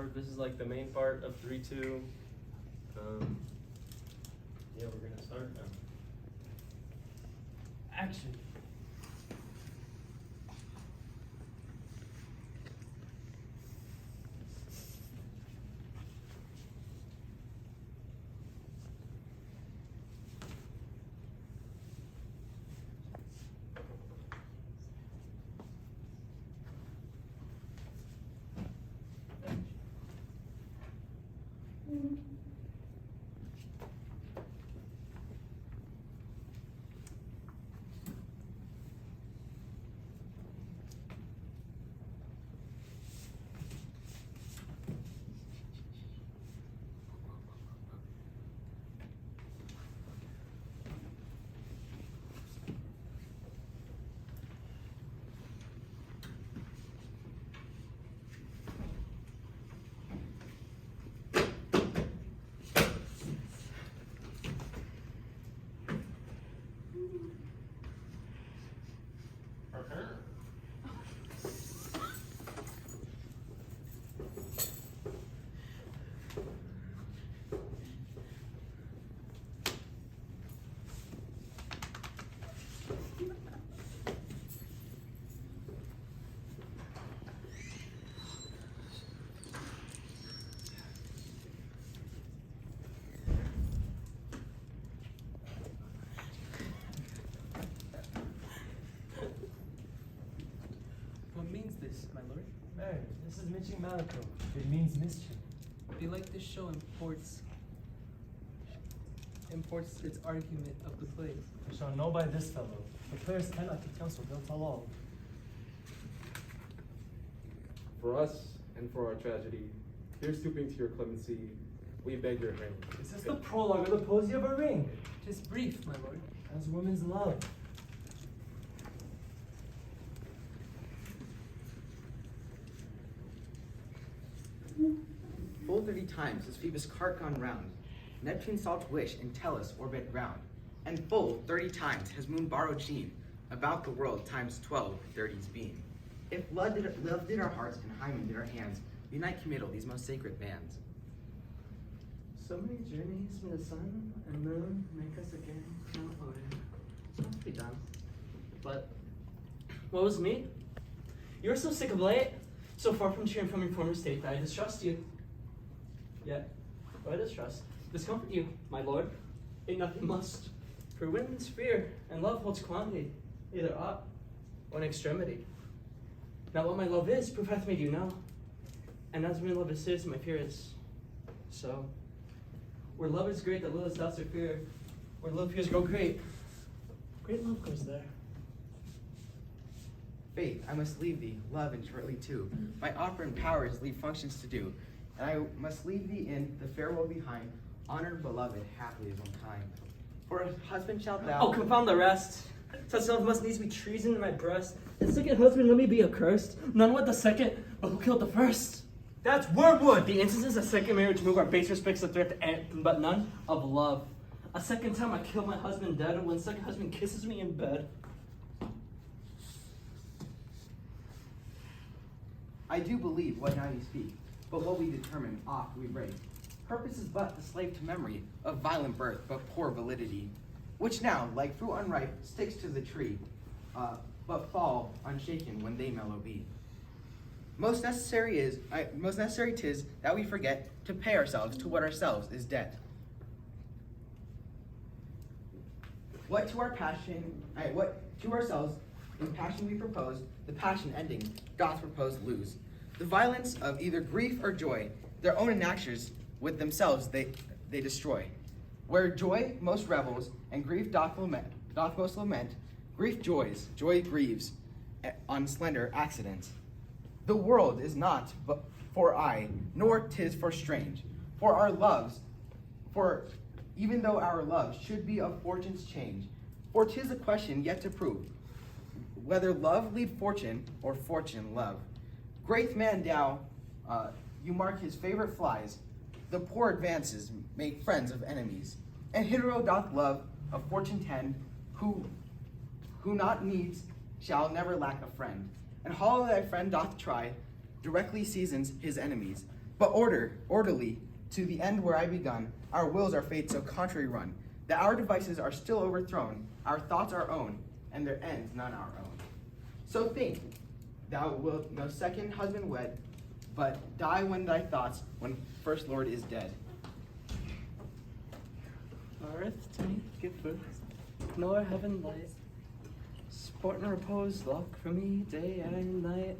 Lord. This is like the main part of 3-2. Yeah, we're gonna start now. Action. What means this, my lord? Mary, this is Michimalico. It means mischief. Belike this show imports its argument of the play. We shall know by this fellow. The players cannot keep counsel, they'll tell all. For us and for our tragedy, here stooping to your clemency, we beg your hand. Is this the prologue or the posy of a ring? 'Tis brief, my lord. As women's love. Full 30 times has Phoebus' cart gone round, Neptune's salt wish in Tellus orbit round, and full 30 times has moon borrowed sheen, about the world times 12 30's beam. If love did our hearts and Hymen did our hands, unite committal these most sacred bands. So many journeys from the sun and moon make us again outvoted. It's not to be done. But what was me? You were so sick of late, so far from cheering from your former state that I distrust you. Yet, though I distrust, discomfort you, my lord, in nothing must. For women's fear and love holds quantity, either up or in extremity. Now what my love is, proof hath made you know. And as my love is, my fear is so. Where love is great, that little doubts or fear. Where love fears grow great, great love goes there. Faith, I must leave thee, love, and shortly too. My operant powers leave functions to do, and I must leave thee in the fair world behind, honored, beloved, happily as one kind. For a husband shalt thou. Oh, confound the rest. Such love must needs be treason in my breast. The second husband, let me be accursed. None with the second, but who killed the first? That's wormwood! The instances of second marriage move our base respects of thrift, but none of love. A second time I killed my husband dead when second husband kisses me in bed. I do believe what now you speak, but what we determine oft we break. Purpose is but the slave to memory of violent birth, but poor validity, which now, like fruit unripe, sticks to the tree, but fall unshaken when they mellow be. Most necessary 'tis that we forget to pay ourselves to what ourselves is debt. What to ourselves in passion we propose, the passion ending doth propose lose. The violence of either grief or joy, their own enactures with themselves they destroy. Where joy most revels and grief doth most lament, grief joys, joy grieves on slender accidents. The world is not but for I, nor 'tis for strange, for even though our love should be of fortune's change, for 'tis a question yet to prove, whether love lead fortune or fortune love. Great man Dow, you mark his favorite flies, the poor advances make friends of enemies, and hero doth love of fortune tend, who not needs shall never lack a friend, and hollow thy friend doth try, directly seasons his enemies. but orderly, to the end where I begun. Our wills our fates so contrary run, that our devices are still overthrown, our thoughts our own, and their ends none our own. So think, thou wilt no second husband wed, but die when thy thoughts, when first lord is dead. Earth to me give birth, nor heaven light. Sport and repose lock for me day and night.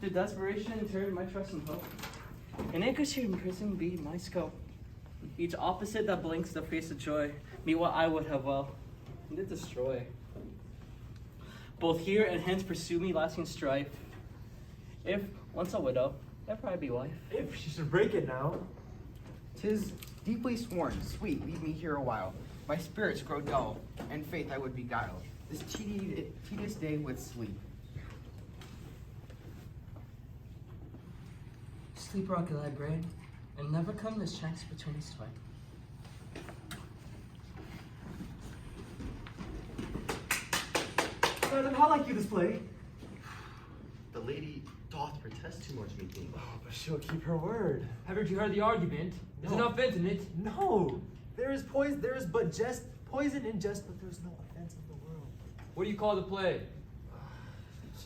Did desperation turn my trust and hope? An anchor's here in prison be my scope. Each opposite that blinks the face of joy, me what I would have well, and did destroy. Both here and hence pursue me lasting strife. If once a widow, ever I be wife. If she should break it now. 'Tis deeply sworn, sweet, leave me here a while. My spirits grow dull, and faith I would beguile this tedious day with sleep. Sleep rock thy brain, and never come this chance between us twain. Madam, how like you this play? The lady doth protest too much, methinks. Oh, but she'll keep her word. Haven't you heard the argument? There's No. no offense in it. No! There is but poison in jest, but there's no offense in the world. What do you call the play?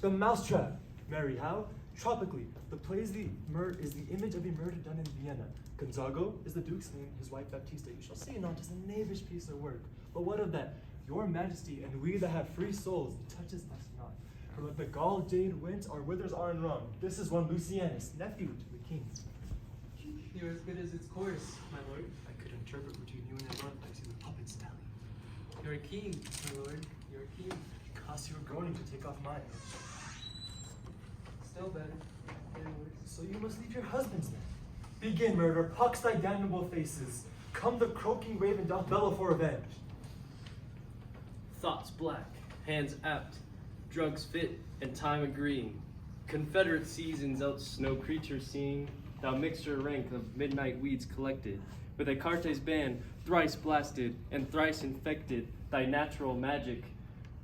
The Mousetrap. Mary, how? Tropically, the play is the image of a murder done in Vienna. Gonzago is the Duke's name, his wife Baptista. You shall see not just a knavish piece of work. But what of that? Your Majesty and we that have free souls, it touches us not. For let the gall jade wince, our withers are unwrung. This is one Lucianus, nephew to the king. You're as good as its course, my lord. I could interpret between you and your lord, I see the puppets tally. You're a king, my lord. You're a king. Because you were groaning to take off mine. Still better. So you must leave your husbands then. Begin, murder, pox thy damnable faces. Come the croaking raven doth bellow for revenge. Thoughts black, hands apt, drugs fit, and time agreeing. Confederate seasons out snow creatures seeing, thou mixture rank of midnight weeds collected, with a Cartes band thrice blasted and thrice infected, thy natural magic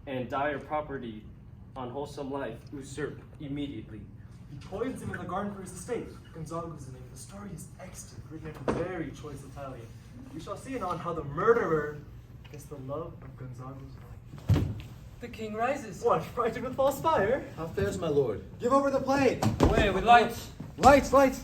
and dire property on wholesome life usurp immediately. He poisons him in the garden for his estate. Gonzago's the name. The story is extant, written in very choice Italian. We shall see anon how the murderer gets the love of Gonzago's wife. The king rises. What, frightened with false fire? How fares my lord? Give over the play! Away with lights! Lights, lights!